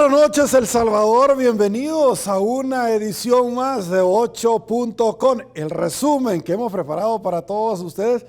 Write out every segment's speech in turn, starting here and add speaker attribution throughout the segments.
Speaker 1: buenas noches, El Salvador. Bienvenidos a una edición más de 8.com. El resumen que hemos preparado para todos ustedes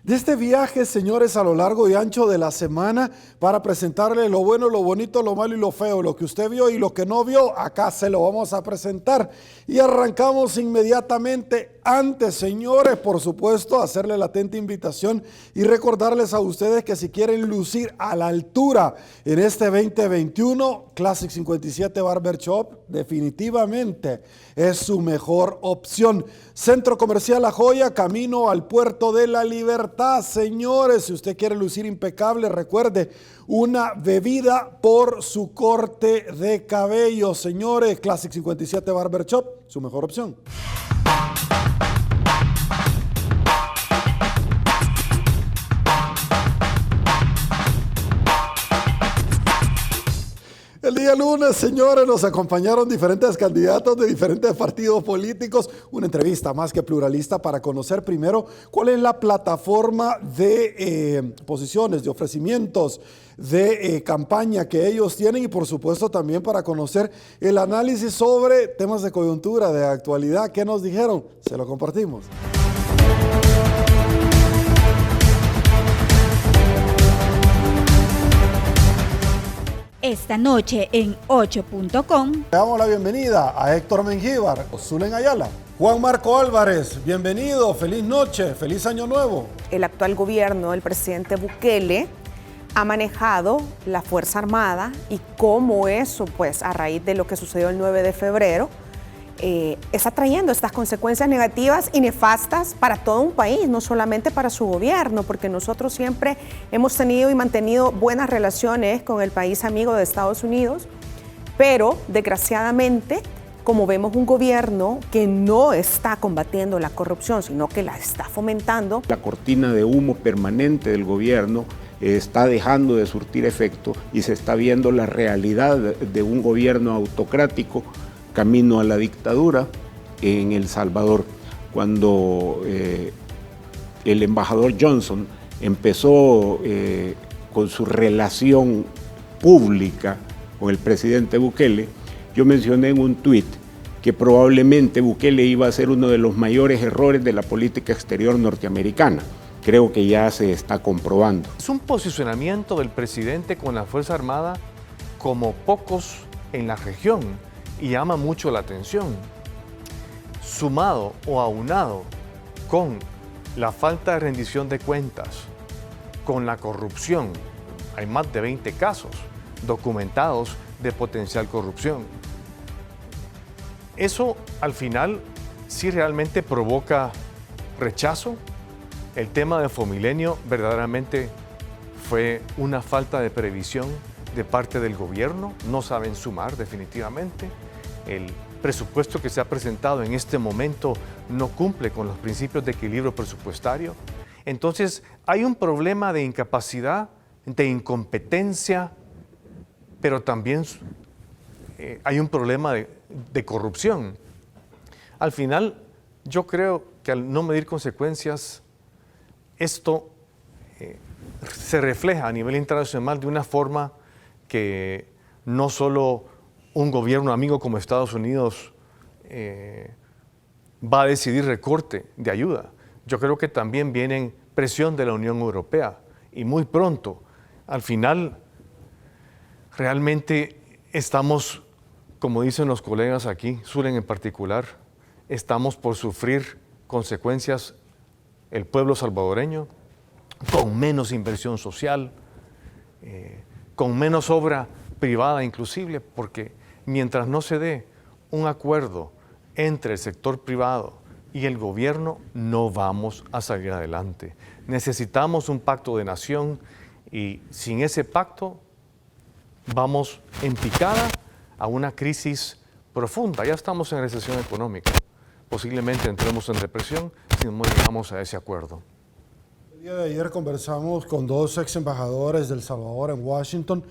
Speaker 1: de este viaje, señores, a lo largo y ancho de la semana para presentarles lo bueno, lo bonito, lo malo y lo feo. Lo que usted vio y lo que no vio, acá se lo vamos a presentar. Y arrancamos inmediatamente. Antes, señores, por supuesto, hacerle la atenta invitación y recordarles a ustedes que si quieren lucir a la altura en este 2021, Classic 57 Barber Shop definitivamente es su mejor opción. Centro Comercial La Joya, camino al Puerto de la Libertad. Señores, si usted quiere lucir impecable, recuerde, una bebida por su corte de cabello. Señores, Classic 57 Barber Shop, su mejor opción. El día lunes, señores, nos acompañaron diferentes candidatos de diferentes partidos políticos. Una entrevista más que pluralista para conocer primero cuál es la plataforma de posiciones, de ofrecimientos, de campaña que ellos tienen y por supuesto también para conocer el análisis sobre temas de coyuntura, de actualidad. ¿Qué nos dijeron? Se lo compartimos.
Speaker 2: Esta noche en 8.com.
Speaker 1: Le damos la bienvenida a Héctor Mengíbar, Zulen Ayala, Juan Marco Álvarez, bienvenido, feliz noche, feliz año nuevo.
Speaker 3: El actual gobierno del presidente Bukele ha manejado la Fuerza Armada y cómo eso, pues a raíz de lo que sucedió el 9 de febrero, está trayendo estas consecuencias negativas y nefastas para todo un país, no solamente para su gobierno, porque nosotros siempre hemos tenido y mantenido buenas relaciones con el país amigo de Estados Unidos, pero desgraciadamente, como vemos un gobierno que no está combatiendo la corrupción, sino que la está fomentando.
Speaker 4: La cortina de humo permanente del gobierno está dejando de surtir efecto y se está viendo la realidad de un gobierno autocrático camino a la dictadura en El Salvador. Cuando el embajador Johnson empezó con su relación pública con el presidente Bukele, yo mencioné en un tuit que probablemente Bukele iba a ser uno de los mayores errores de la política exterior norteamericana. Creo que ya se está comprobando.
Speaker 5: Es un posicionamiento del presidente con la Fuerza Armada como pocos en la región y llama mucho la atención. Sumado o aunado con la falta de rendición de cuentas, con la corrupción, hay más de 20 casos documentados de potencial corrupción. Eso al final sí realmente provoca rechazo. El tema de Fomilenio verdaderamente fue una falta de previsión de parte del gobierno, no saben sumar definitivamente. El presupuesto que se ha presentado en este momento no cumple con los principios de equilibrio presupuestario. Entonces hay un problema de incapacidad, de incompetencia, pero también hay un problema de corrupción. Al final, yo creo que al no medir consecuencias, esto se refleja a nivel internacional de una forma que no solo un gobierno amigo como Estados Unidos va a decidir recorte de ayuda. Yo creo que también viene presión de la Unión Europea y muy pronto. Al final, realmente estamos, como dicen los colegas aquí, Zulen en particular, estamos por sufrir consecuencias el pueblo salvadoreño, con menos inversión social, con menos obra privada inclusive, porque mientras no se dé un acuerdo entre el sector privado y el gobierno, no vamos a salir adelante. Necesitamos un pacto de nación y sin ese pacto vamos en picada a una crisis profunda. Ya estamos en recesión económica. Posiblemente entremos en depresión si no llegamos a ese acuerdo.
Speaker 1: El día de ayer conversamos con dos ex embajadores de El Salvador en Washington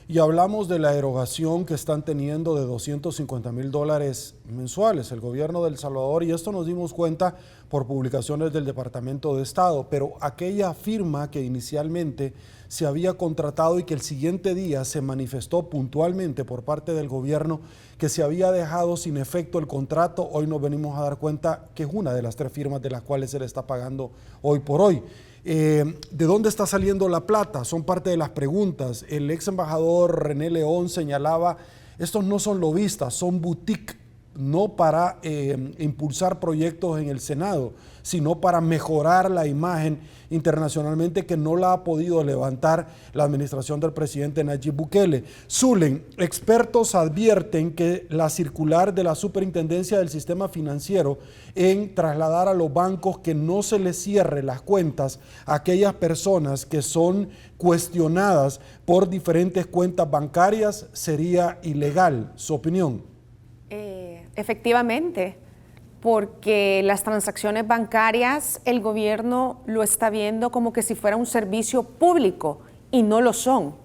Speaker 1: y hablamos de la erogación que están teniendo de $250,000 mensuales el gobierno de El Salvador, y esto nos dimos cuenta por publicaciones del Departamento de Estado, pero aquella firma que inicialmente se había contratado y que el siguiente día se manifestó puntualmente por parte del gobierno que se había dejado sin efecto el contrato, hoy nos venimos a dar cuenta que es una de las 3 firmas de las cuales se le está pagando hoy por hoy. ¿De dónde está saliendo la plata? Son parte de las preguntas. El ex embajador René León señalaba, estos no son lobistas, son boutique, no para impulsar proyectos en el Senado, sino para mejorar la imagen internacionalmente que no la ha podido levantar la administración del presidente Nayib Bukele. Zulen, expertos advierten que la circular de la Superintendencia del Sistema Financiero en trasladar a los bancos que no se les cierre las cuentas a aquellas personas que son cuestionadas por diferentes cuentas bancarias sería ilegal. ¿Su opinión?
Speaker 3: Efectivamente, porque las transacciones bancarias el gobierno lo está viendo como que si fuera un servicio público y no lo son.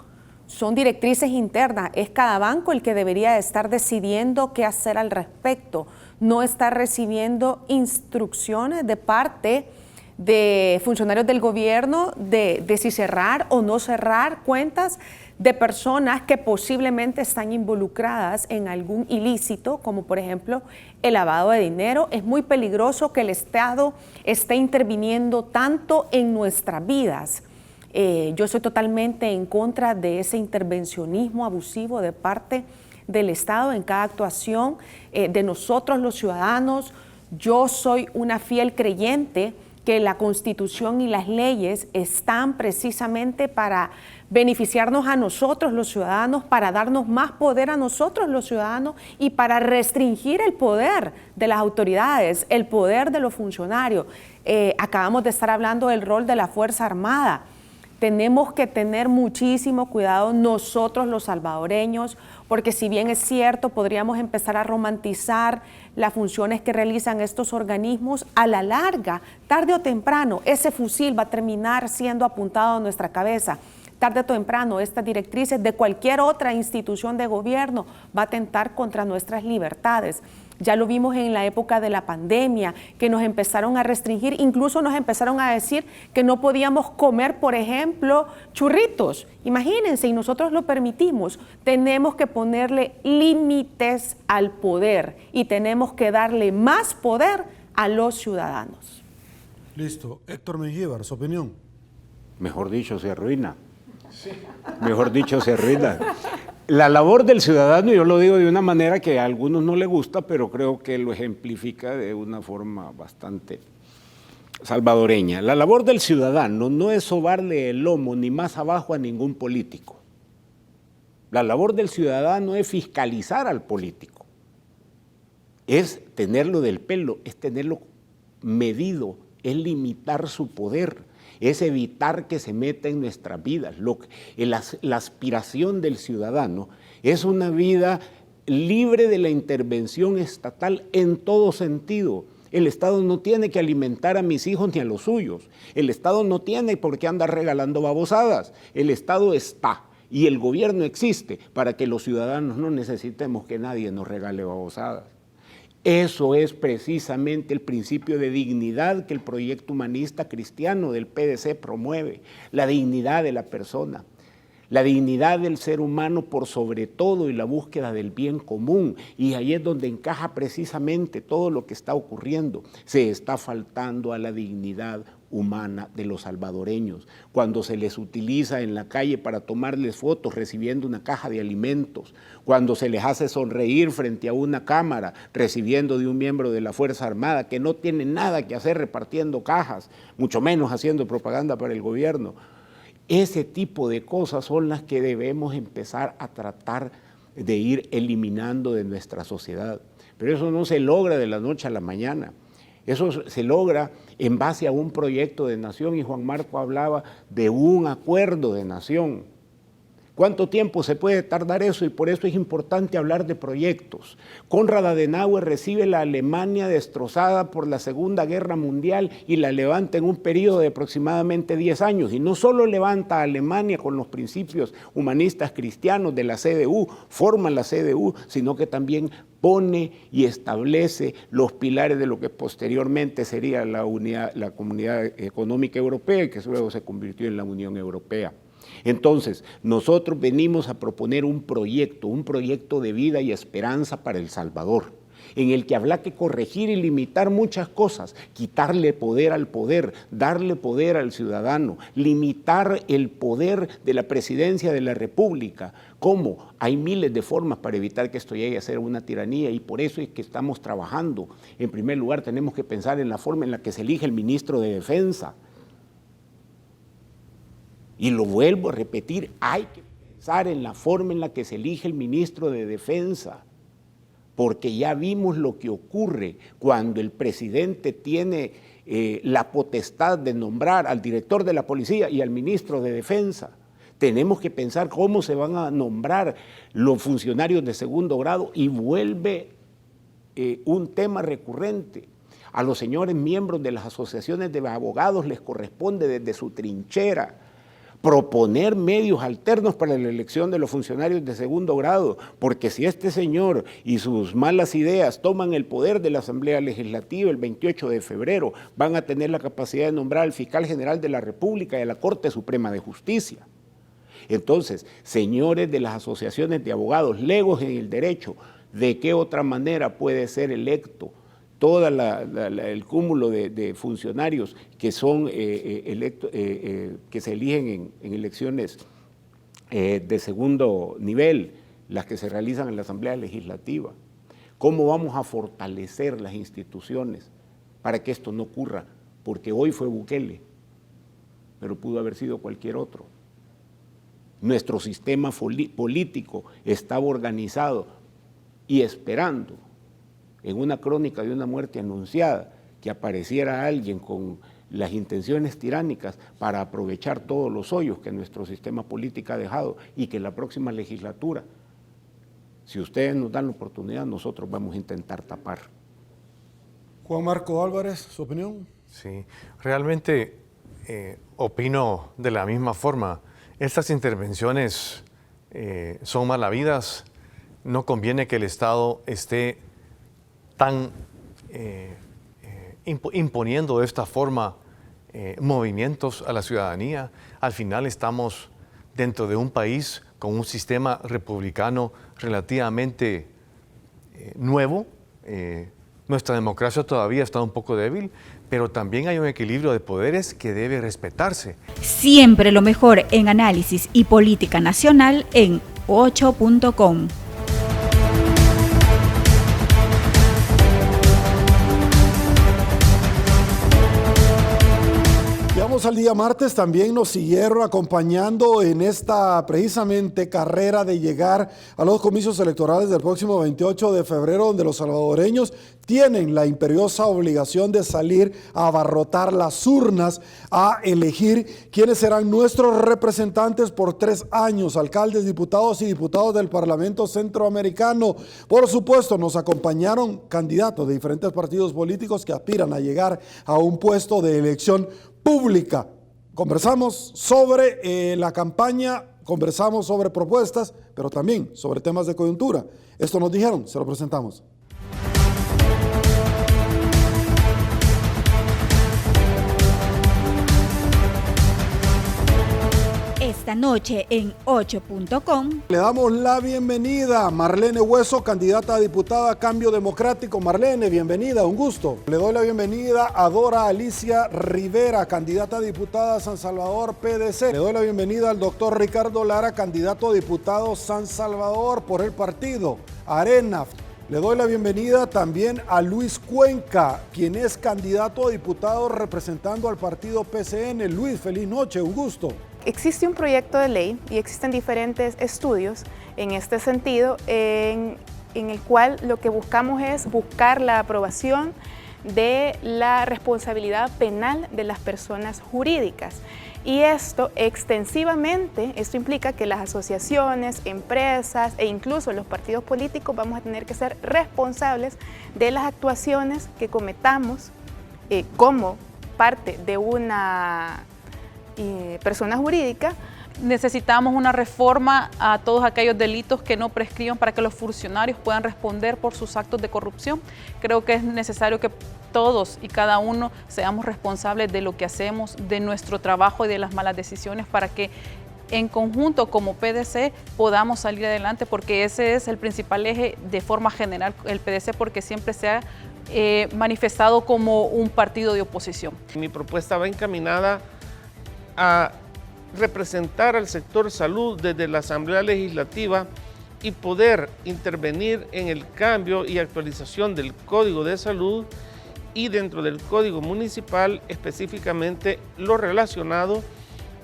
Speaker 3: Son directrices internas, es cada banco el que debería estar decidiendo qué hacer al respecto, no estar recibiendo instrucciones de parte de funcionarios del gobierno de si cerrar o no cerrar cuentas de personas que posiblemente están involucradas en algún ilícito, como por ejemplo el lavado de dinero. Es muy peligroso que el Estado esté interviniendo tanto en nuestras vidas. Yo soy totalmente en contra de ese intervencionismo abusivo de parte del Estado en cada actuación de nosotros los ciudadanos. Yo soy una fiel creyente que la Constitución y las leyes están precisamente para beneficiarnos a nosotros los ciudadanos, para darnos más poder a nosotros los ciudadanos y para restringir el poder de las autoridades, el poder de los funcionarios. Acabamos de estar hablando del rol de la Fuerza Armada. Tenemos que tener muchísimo cuidado nosotros los salvadoreños, porque si bien es cierto, podríamos empezar a romantizar las funciones que realizan estos organismos, a la larga, tarde o temprano, ese fusil va a terminar siendo apuntado a nuestra cabeza. Tarde o temprano, estas directrices de cualquier otra institución de gobierno va a atentar contra nuestras libertades. Ya lo vimos en la época de la pandemia, que nos empezaron a restringir, incluso nos empezaron a decir que no podíamos comer, por ejemplo, churritos. Imagínense, y nosotros lo permitimos. Tenemos que ponerle límites al poder y tenemos que darle más poder a los ciudadanos.
Speaker 1: Listo. Héctor Mengíbar, su opinión.
Speaker 4: Mejor dicho, se arruina. Sí. Mejor dicho, se arruina. La labor del ciudadano, yo lo digo de una manera que a algunos no les gusta, pero creo que lo ejemplifica de una forma bastante salvadoreña. La labor del ciudadano no es sobarle el lomo ni más abajo a ningún político. La labor del ciudadano es fiscalizar al político. Es tenerlo del pelo, es tenerlo medido, es limitar su poder. Es evitar que se meta en nuestras vidas. La aspiración del ciudadano es una vida libre de la intervención estatal en todo sentido. El Estado no tiene que alimentar a mis hijos ni a los suyos. El Estado no tiene por qué andar regalando babosadas. El Estado está y el gobierno existe para que los ciudadanos no necesitemos que nadie nos regale babosadas. Eso es precisamente el principio de dignidad que el proyecto humanista cristiano del PDC promueve, la dignidad de la persona, la dignidad del ser humano por sobre todo y la búsqueda del bien común. Y ahí es donde encaja precisamente todo lo que está ocurriendo. Se está faltando a la dignidad humana de los salvadoreños, cuando se les utiliza en la calle para tomarles fotos recibiendo una caja de alimentos, cuando se les hace sonreír frente a una cámara recibiendo de un miembro de la Fuerza Armada que no tiene nada que hacer repartiendo cajas, mucho menos haciendo propaganda para el gobierno. Ese tipo de cosas son las que debemos empezar a tratar de ir eliminando de nuestra sociedad. Pero eso no se logra de la noche a la mañana. Eso se logra en base a un proyecto de nación, y Juan Marco hablaba de un acuerdo de nación. ¿Cuánto tiempo se puede tardar eso? Y por eso es importante hablar de proyectos. Konrad Adenauer recibe la Alemania destrozada por la Segunda Guerra Mundial y la levanta en un periodo de aproximadamente 10 años. Y no solo levanta a Alemania con los principios humanistas cristianos de la CDU, forma la CDU, sino que también pone y establece los pilares de lo que posteriormente sería la Comunidad Económica Europea y que luego se convirtió en la Unión Europea. Entonces, nosotros venimos a proponer un proyecto de vida y esperanza para El Salvador, en el que habrá que corregir y limitar muchas cosas, quitarle poder al poder, darle poder al ciudadano, limitar el poder de la presidencia de la República. ¿Cómo? Hay miles de formas para evitar que esto llegue a ser una tiranía y por eso es que estamos trabajando. En primer lugar, tenemos que pensar en la forma en la que se elige el ministro de Defensa. Y lo vuelvo a repetir, hay que pensar en la forma en la que se elige el ministro de Defensa, porque ya vimos lo que ocurre cuando el presidente tiene la potestad de nombrar al director de la policía y al ministro de Defensa. Tenemos que pensar cómo se van a nombrar los funcionarios de segundo grado y vuelve un tema recurrente. A los señores miembros de las asociaciones de abogados les corresponde desde su trinchera proponer medios alternos para la elección de los funcionarios de segundo grado, porque si este señor y sus malas ideas toman el poder de la Asamblea Legislativa el 28 de febrero, van a tener la capacidad de nombrar al fiscal general de la República y a la Corte Suprema de Justicia. Entonces, señores de las asociaciones de abogados, legos en el derecho, ¿de qué otra manera puede ser electo todo el cúmulo de funcionarios que son que se eligen en elecciones de segundo nivel, las que se realizan en la Asamblea Legislativa? ¿Cómo vamos a fortalecer las instituciones para que esto no ocurra? Porque hoy fue Bukele, pero pudo haber sido cualquier otro. Nuestro sistema político estaba organizado y esperando en una crónica de una muerte anunciada, que apareciera alguien con las intenciones tiránicas para aprovechar todos los hoyos que nuestro sistema político ha dejado y que la próxima legislatura, si ustedes nos dan la oportunidad, nosotros vamos a intentar tapar.
Speaker 1: Juan Marco Álvarez, ¿su opinión?
Speaker 5: Sí, realmente opino de la misma forma. Estas intervenciones son malavidas. No conviene que el Estado esté tan imponiendo de esta forma movimientos a la ciudadanía. Al final estamos dentro de un país con un sistema republicano relativamente nuevo. Nuestra democracia todavía está un poco débil, pero también hay un equilibrio de poderes que debe respetarse.
Speaker 2: Siempre lo mejor en análisis y política nacional en 8.com.
Speaker 1: Al día martes también nos siguieron acompañando en esta precisamente carrera de llegar a los comicios electorales del próximo 28 de febrero, donde los salvadoreños tienen la imperiosa obligación de salir a abarrotar las urnas, a elegir quiénes serán nuestros representantes por 3 años, alcaldes, diputados y diputados del Parlamento Centroamericano. Por supuesto, nos acompañaron candidatos de diferentes partidos políticos que aspiran a llegar a un puesto de elección pública. Conversamos sobre la campaña, conversamos sobre propuestas, pero también sobre temas de coyuntura. Esto nos dijeron, se lo presentamos.
Speaker 2: Esta noche en 8.com.
Speaker 1: Le damos la bienvenida a Marlene Hueso, candidata a diputada Cambio Democrático. Marlene, bienvenida, un gusto. Le doy la bienvenida a Dora Alicia Rivera, candidata a diputada San Salvador PDC. Le doy la bienvenida al doctor Ricardo Lara, candidato a diputado San Salvador por el partido Arena. Le doy la bienvenida también a Luis Cuenca, quien es candidato a diputado representando al partido PCN. Luis, feliz noche, un gusto.
Speaker 6: Existe un proyecto de ley y existen diferentes estudios en este sentido, en el cual lo que buscamos es buscar la aprobación de la responsabilidad penal de las personas jurídicas. Y esto extensivamente, esto implica que las asociaciones, empresas e incluso los partidos políticos vamos a tener que ser responsables de las actuaciones que cometamos como parte de una persona jurídica.
Speaker 7: Necesitamos una reforma a todos aquellos delitos que no prescriban para que los funcionarios puedan responder por sus actos de corrupción. Creo que es necesario que todos y cada uno seamos responsables de lo que hacemos, de nuestro trabajo y de las malas decisiones para que en conjunto como PDC podamos salir adelante, porque ese es el principal eje de forma general, el PDC, porque siempre se ha manifestado como un partido de oposición.
Speaker 8: Mi propuesta va encaminada a representar al sector salud desde la Asamblea Legislativa y poder intervenir en el cambio y actualización del Código de Salud y dentro del Código Municipal específicamente lo relacionado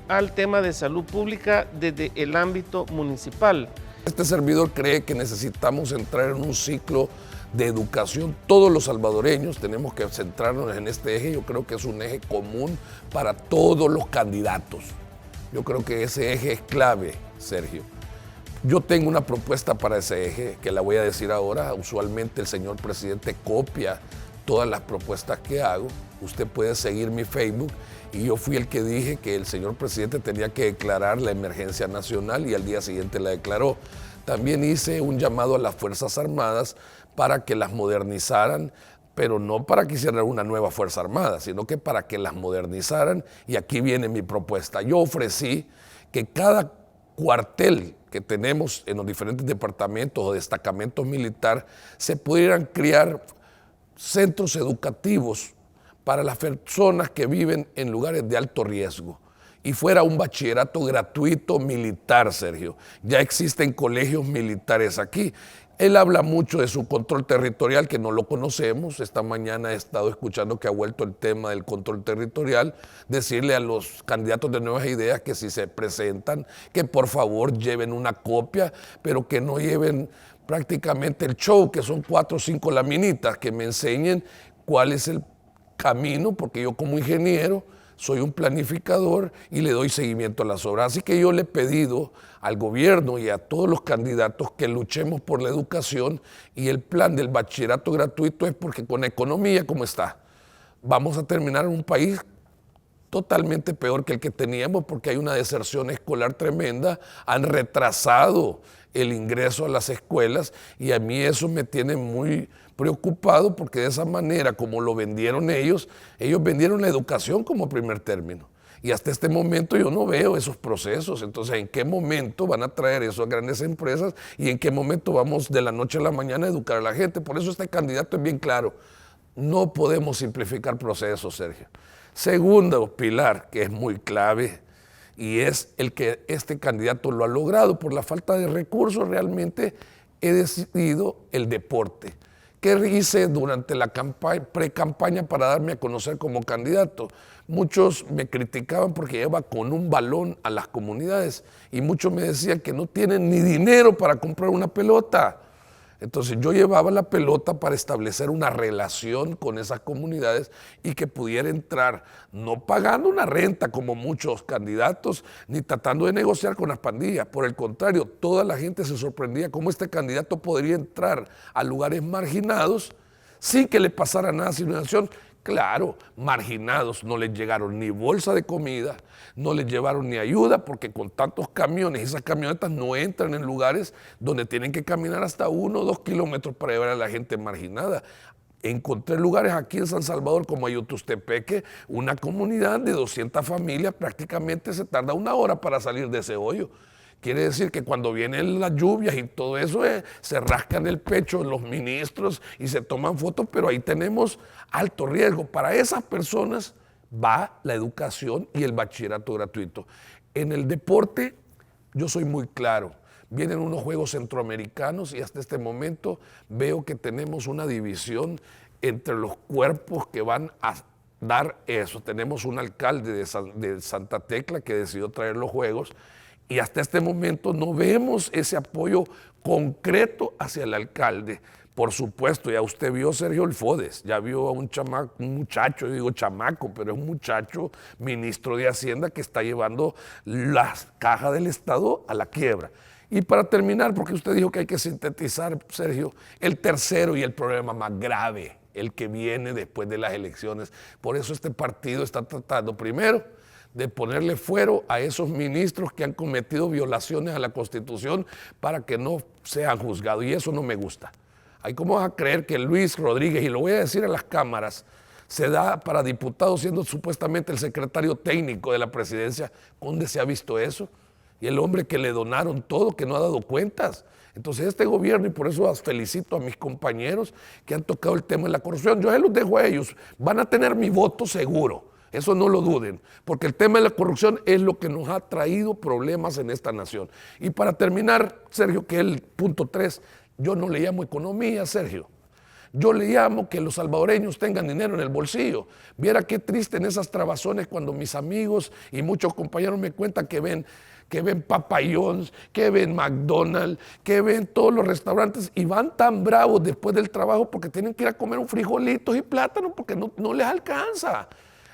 Speaker 8: al tema de salud pública desde el ámbito municipal.
Speaker 9: Este servidor cree que necesitamos entrar en un ciclo de educación. Todos los salvadoreños tenemos que centrarnos en este eje. Yo creo que es un eje común para todos los candidatos. Yo creo que ese eje es clave, Sergio. Yo tengo una propuesta para ese eje que la voy a decir ahora. Usualmente el señor presidente copia todas las propuestas que hago. Usted puede seguir mi Facebook y yo fui el que dije que el señor presidente tenía que declarar la emergencia nacional y al día siguiente la declaró. También hice un llamado a las Fuerzas Armadas para que las modernizaran, pero no para que hicieran una nueva Fuerza Armada, sino que para que las modernizaran, y aquí viene mi propuesta. Yo ofrecí que cada cuartel que tenemos en los diferentes departamentos o destacamentos militares se pudieran crear centros educativos para las personas que viven en lugares de alto riesgo y fuera un bachillerato gratuito militar, Sergio. Ya existen colegios militares aquí. Él habla mucho de su control territorial, que no lo conocemos. Esta mañana he estado escuchando que ha vuelto el tema del control territorial. Decirle a los candidatos de Nuevas Ideas que si se presentan, que por favor lleven una copia, pero que no lleven prácticamente el show, que son 4 o 5 laminitas, que me enseñen cuál es el camino, porque yo como ingeniero soy un planificador y le doy seguimiento a las obras. Así que yo le he pedido al gobierno y a todos los candidatos que luchemos por la educación, y el plan del bachillerato gratuito es porque con la economía como está, vamos a terminar en un país totalmente peor que el que teníamos, porque hay una deserción escolar tremenda, han retrasado el ingreso a las escuelas y a mí eso me tiene muy preocupado, porque de esa manera como lo vendieron ellos vendieron la educación como primer término. Y hasta este momento yo no veo esos procesos. Entonces, ¿en qué momento van a traer eso a grandes empresas y en qué momento vamos de la noche a la mañana a educar a la gente? Por eso este candidato es bien claro. No podemos simplificar procesos, Sergio. Segundo pilar, que es muy clave, y es el que este candidato lo ha logrado por la falta de recursos, realmente he decidido el deporte. ¿Qué hice durante la pre-campaña para darme a conocer como candidato? Muchos me criticaban porque iba con un balón a las comunidades y muchos me decían que no tienen ni dinero para comprar una pelota. Entonces yo llevaba la pelota para establecer una relación con esas comunidades y que pudiera entrar, no pagando una renta como muchos candidatos, ni tratando de negociar con las pandillas. Por el contrario, toda la gente se sorprendía cómo este candidato podría entrar a lugares marginados sin que le pasara nada sin una acción. Claro, marginados, no les llegaron ni bolsa de comida, no les llevaron ni ayuda, porque con tantos camiones, esas camionetas no entran en lugares donde tienen que caminar hasta 1 o 2 kilómetros para llevar a la gente marginada. Encontré lugares aquí en San Salvador como Ayutustepeque, una comunidad de 200 familias, prácticamente se tarda 1 hora para salir de ese hoyo. Quiere decir que cuando vienen las lluvias y todo eso, se rascan el pecho los ministros y se toman fotos, pero ahí tenemos alto riesgo. Para esas personas va la educación y el bachillerato gratuito. En el deporte, yo soy muy claro. Vienen unos Juegos Centroamericanos y hasta este momento veo que tenemos una división entre los cuerpos que van a dar eso. Tenemos un alcalde de Santa Tecla que decidió traer los Juegos, y hasta este momento no vemos ese apoyo concreto hacia el alcalde. Por supuesto, ya usted vio Sergio Elfodes, ya vio a un muchacho, yo digo chamaco, pero es un muchacho ministro de Hacienda que está llevando las cajas del Estado a la quiebra. Y para terminar, porque usted dijo que hay que sintetizar, Sergio, el tercero y el problema más grave, el que viene después de las elecciones. Por eso este partido está tratando primero de ponerle fuero a esos ministros que han cometido violaciones a la Constitución para que no sean juzgados, y eso no me gusta. ¿Cómo vas a creer que Luis Rodríguez, y lo voy a decir a las cámaras, se da para diputado siendo supuestamente el secretario técnico de la presidencia? ¿Dónde se ha visto eso? Y el hombre que le donaron todo, que no ha dado cuentas. Entonces este gobierno, y por eso felicito a mis compañeros que han tocado el tema de la corrupción, yo se los dejo a ellos, van a tener mi voto seguro, eso no lo duden, porque el tema de la corrupción es lo que nos ha traído problemas en esta nación. Y para terminar, Sergio, que es el punto 3, yo no le llamo economía, Sergio. Yo le llamo que los salvadoreños tengan dinero en el bolsillo. Viera qué triste en esas trabazones cuando mis amigos y muchos compañeros me cuentan que ven Papa John's, que ven McDonald's, que ven todos los restaurantes y van tan bravos después del trabajo porque tienen que ir a comer un frijolitos y plátano porque no les alcanza.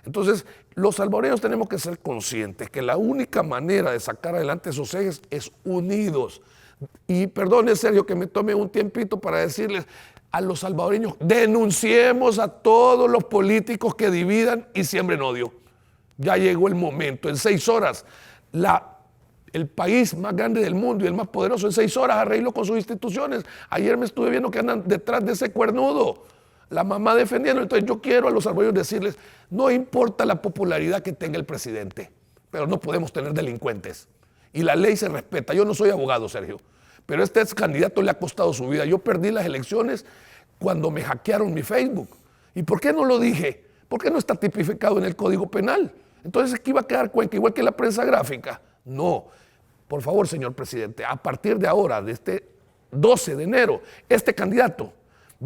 Speaker 9: Entonces, los salvadoreños tenemos que ser conscientes que la única manera de sacar adelante esos ejes es unidos. Y perdone, Sergio, que me tome un tiempito para decirles a los salvadoreños, denunciemos a todos los políticos que dividan y siembren odio. Ya llegó el momento. En 6 horas, el país más grande del mundo y el más poderoso, en 6 horas arregló con sus instituciones. Ayer me estuve viendo que andan detrás de ese cuernudo, la mamá defendiendo. Entonces yo quiero a los salvadoreños decirles, no importa la popularidad que tenga el presidente, pero no podemos tener delincuentes. Y la ley se respeta. Yo no soy abogado, Sergio, pero este ex candidato le ha costado su vida. Yo perdí las elecciones cuando me hackearon mi Facebook. ¿Y por qué no lo dije? ¿Por qué no está tipificado en el Código Penal? Entonces, ¿qué iba a quedar Cuenca igual que la prensa gráfica? No. Por favor, señor presidente, a partir de ahora, de este 12 de enero, este candidato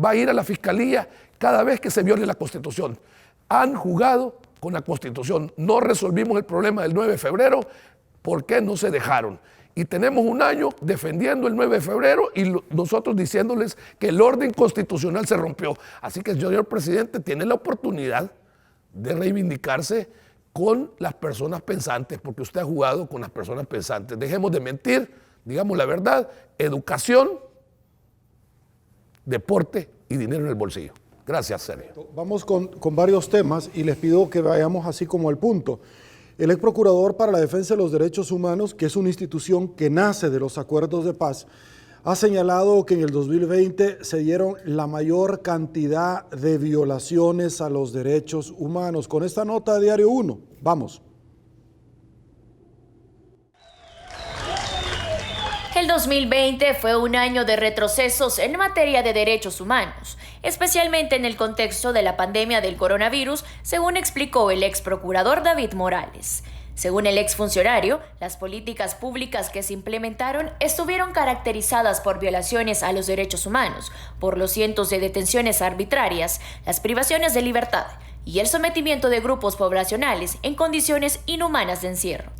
Speaker 9: va a ir a la fiscalía cada vez que se viole la Constitución. Han jugado con la Constitución. No resolvimos el problema del 9 de febrero. ¿Por qué no se dejaron? Y tenemos un año defendiendo el 9 de febrero y nosotros diciéndoles que el orden constitucional se rompió. Así que el señor presidente tiene la oportunidad de reivindicarse con las personas pensantes, porque usted ha jugado con las personas pensantes. Dejemos de mentir, digamos la verdad, educación, deporte y dinero en el bolsillo. Gracias, Sergio.
Speaker 1: Vamos con varios temas y les pido que vayamos así como al punto. El ex procurador para la defensa de los derechos humanos, que es una institución que nace de los acuerdos de paz, ha señalado que en el 2020 se dieron la mayor cantidad de violaciones a los derechos humanos. Con esta nota de Diario 1, vamos.
Speaker 10: El 2020 fue un año de retrocesos en materia de derechos humanos, especialmente en el contexto de la pandemia del coronavirus, según explicó el ex procurador David Morales. Según el exfuncionario, las políticas públicas que se implementaron estuvieron caracterizadas por violaciones a los derechos humanos, por los cientos de detenciones arbitrarias, las privaciones de libertad y el sometimiento de grupos poblacionales en condiciones inhumanas de encierro.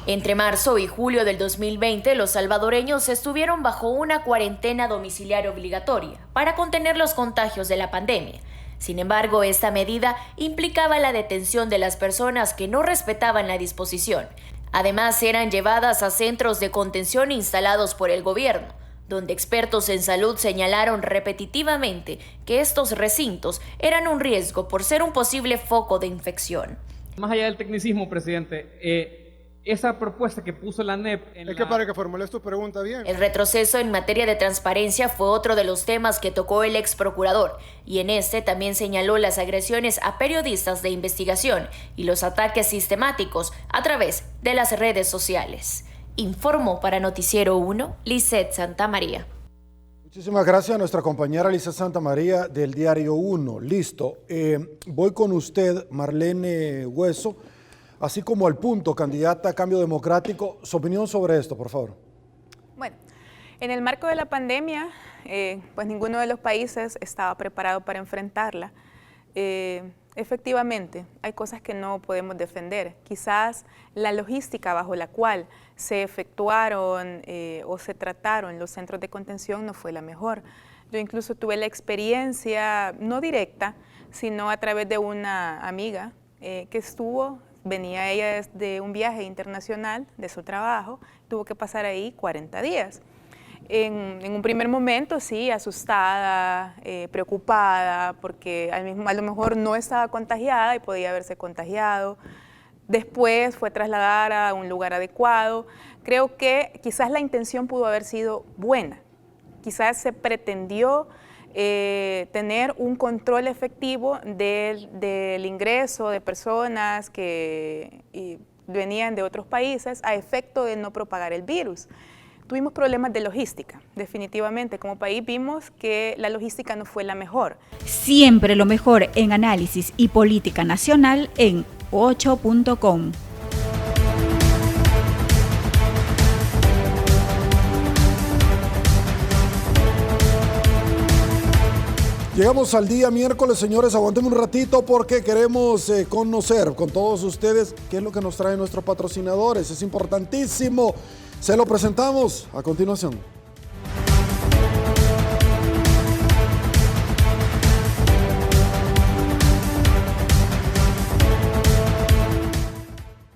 Speaker 10: Entre marzo y julio del 2020, los salvadoreños estuvieron bajo una cuarentena domiciliaria obligatoria para contener los contagios de la pandemia. Sin embargo, esta medida implicaba la detención de las personas que no respetaban la disposición. Además, eran llevadas a centros de contención instalados por el gobierno, donde expertos en salud señalaron repetitivamente que estos recintos eran un riesgo por ser un posible foco de infección.
Speaker 11: Más allá del tecnicismo, presidente, esa propuesta que puso la NEP...
Speaker 12: para que formules tu pregunta bien.
Speaker 10: El retroceso en materia de transparencia fue otro de los temas que tocó el ex procurador, y en este también señaló las agresiones a periodistas de investigación y los ataques sistemáticos a través de las redes sociales. Informó para Noticiero 1, Lisette Santamaría.
Speaker 1: Muchísimas gracias a nuestra compañera Lisette Santamaría del Diario 1. Listo. Voy con usted, Marlene Hueso. Así como al punto, candidata a Cambio Democrático, su opinión sobre esto, por favor.
Speaker 6: Bueno, en el marco de la pandemia, pues ninguno de los países estaba preparado para enfrentarla. Efectivamente, hay cosas que no podemos defender. Quizás la logística bajo la cual se efectuaron o se trataron los centros de contención no fue la mejor. Yo incluso tuve la experiencia, no directa, sino a través de una amiga que venía ella de un viaje internacional de su trabajo, tuvo que pasar ahí 40 días. En un primer momento, sí, asustada, preocupada, porque a lo mejor no estaba contagiada y podía haberse contagiado. Después fue trasladada a un lugar adecuado. Creo que quizás la intención pudo haber sido buena. Quizás se pretendió tener un control efectivo del ingreso de personas que venían de otros países a efecto de no propagar el virus. Tuvimos problemas de logística, definitivamente. Como país vimos que la logística no fue la mejor.
Speaker 2: Siempre lo mejor en análisis y política nacional en 8.com.
Speaker 1: Llegamos al día miércoles, señores, aguanten un ratito porque queremos conocer con todos ustedes qué es lo que nos traen nuestros patrocinadores. Es importantísimo. Se lo presentamos a continuación.